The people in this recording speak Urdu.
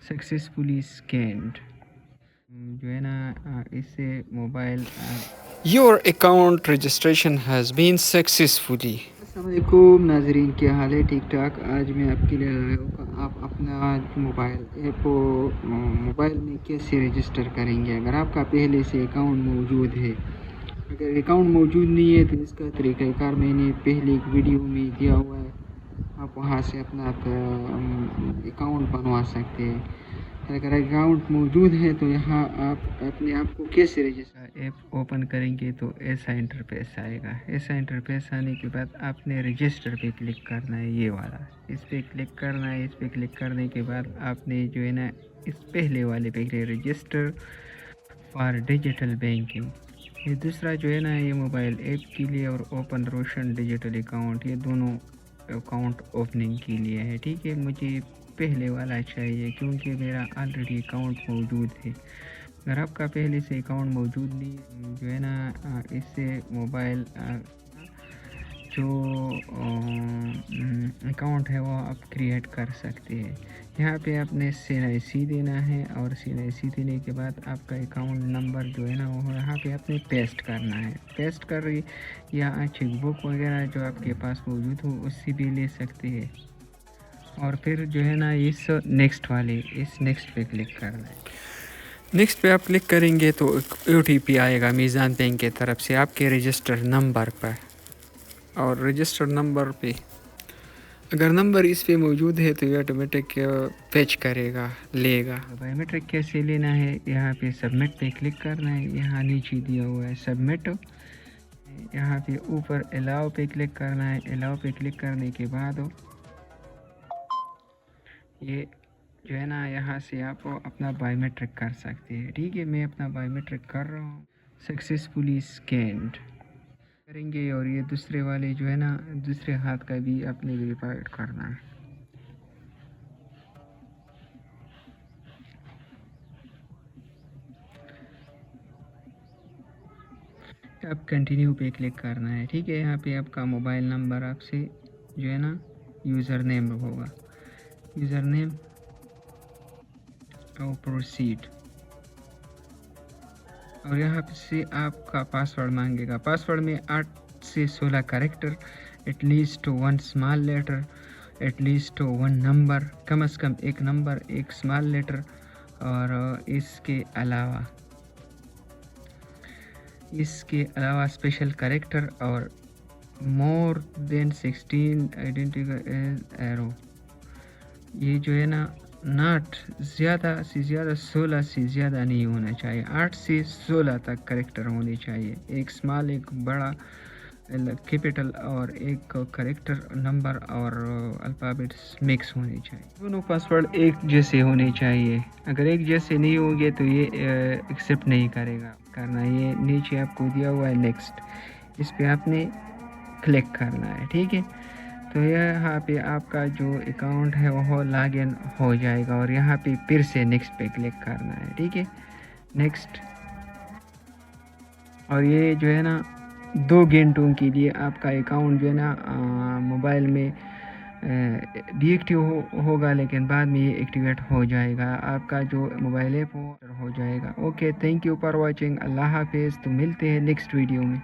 سکسیزفلی اسکینڈ جو ہے نا اس سے mobile Your account registration has been successfully. السلام علیکم ناظرین، کیا حال ہے؟ ٹھیک ٹھاک۔ آج میں آپ کے لیے آیا ہوں کہ آپ اپنا موبائل ایپ موبائل میں کیسے رجسٹر کریں گے اگر آپ کا پہلے سے اکاؤنٹ موجود ہے۔ اگر اکاؤنٹ موجود نہیں ہے تو اس کا طریقہ کار میں نے پہلے ایک ویڈیو میں دیا ہوا ہے، آپ وہاں سے اپنا اکاؤنٹ بنوا سکتے ہیں۔ اگر اکاؤنٹ موجود ہے تو یہاں آپ اپنے آپ کو کیسے رجسٹر ایپ اوپن کریں گے تو ایسا انٹرفیس آئے گا۔ ایسا انٹرفیس آنے کے بعد آپ نے رجسٹر پہ کلک کرنا ہے، یہ والا اس پہ کلک کرنا ہے۔ اس پہ کلک کرنے کے بعد آپ نے جو ہے نا اس پہلے والے پہ رجسٹر فار ڈیجیٹل بینکنگ، یہ دوسرا جو ہے نا یہ موبائل ایپ کے لیے، اور اوپن روشن ڈیجیٹل اکاؤنٹ، یہ دونوں اکاؤنٹ اوپننگ کے لیے ہے۔ ٹھیک ہے، مجھے پہلے والا چاہیے کیونکہ میرا آلریڈی اکاؤنٹ موجود ہے۔ اگر آپ کا پہلے سے اکاؤنٹ موجود نہیں جو ہے نا اس سے موبائل جو اکاؤنٹ ہے وہ آپ کریٹ کر سکتے ہیں۔ یہاں پہ آپ نے CNIC دینا ہے، اور CNIC دینے کے بعد آپ کا اکاؤنٹ نمبر جو ہے نا وہ یہاں پہ آپ نے پیسٹ کرنا ہے۔ پیسٹ کر یا چیک بک وغیرہ جو آپ کے پاس موجود ہو اس سے بھی لے سکتے ہیں، اور پھر جو ہے نا اس نیکسٹ پہ کلک کرنا ہے۔ نیکسٹ پہ آپ کلک کریں گے تو OTP آئے گا میزان بینک کی طرف سے آپ کے رجسٹر نمبر پر، اور رجسٹر نمبر پہ اگر نمبر اس پہ موجود ہے تو یہ آٹومیٹک فیچ کرے گا، لے گا۔ بایو میٹرک کیسے لینا ہے؟ یہاں پہ سبمٹ پہ کلک کرنا ہے، یہاں نیچے دیا ہوا ہے سبمٹ، یہاں پہ اوپر الاؤ پہ کلک کرنا ہے۔ الاؤ پہ کلک کرنے کے بعد یہ جو ہے نا یہاں سے آپ اپنا بایو میٹرک کر سکتے ہیں۔ ٹھیک ہے، میں اپنا بایو میٹرک کر رہا ہوں، سکسیزفلی اسکینڈ کریں گے، اور یہ دوسرے والے جو ہے نا دوسرے ہاتھ کا بھی اپنے ویریفائڈ کرنا ہے۔ اب کنٹینیو پہ کلک کرنا ہے۔ ٹھیک ہے، یہاں پہ آپ کا موبائل نمبر آپ سے جو ہے نا یوزر نیم ہوگا، یوزر نیم اور پروسیڈ، اور یہاں سے آپ کا پاسورڈ مانگے گا۔ پاسورڈ میں 8 سے 16 character, at least 1 small letter, at least 1 number, کم از کم ایک نمبر، ایک اسمال لیٹر، اور اس کے علاوہ اسپیشل کریکٹر، اور مور دین 16 آئیڈینٹیفائر ایرو، یہ جو ہے نا زیادہ سے زیادہ 16 سے زیادہ نہیں ہونا چاہیے، 8 سے 16 تک کریکٹر ہونے چاہیے، ایک اسمال ایک بڑا کیپٹل، اور ایک کریکٹر نمبر اور الفابیٹس مکس ہونے چاہیے۔ دونوں پاسورڈ ایک جیسے ہونے چاہیے، اگر ایک جیسے نہیں ہوں گے تو یہ ایکسیپٹ نہیں کرے گا کرنا۔ یہ نیچے آپ کو دیا ہوا ہے نیکسٹ، اس پہ آپ نے کلک کرنا ہے۔ ٹھیک ہے، تو یہاں پہ آپ کا جو اکاؤنٹ ہے وہ لاگ ان ہو جائے گا، اور یہاں پہ پھر سے نیکسٹ پہ کلک کرنا ہے۔ ٹھیک ہے، نیکسٹ، اور یہ جو ہے نا 2 گھنٹوں کے لیے آپ کا اکاؤنٹ جو ہے نا موبائل میں ڈی ایکٹیو ہوگا، لیکن بعد میں یہ ایکٹیویٹ ہو جائے گا، آپ کا جو موبائل ایپ ہو جائے گا۔ Okay, thank you for watching, اللہ حافظ، تو ملتے ہیں نیکسٹ ویڈیو میں۔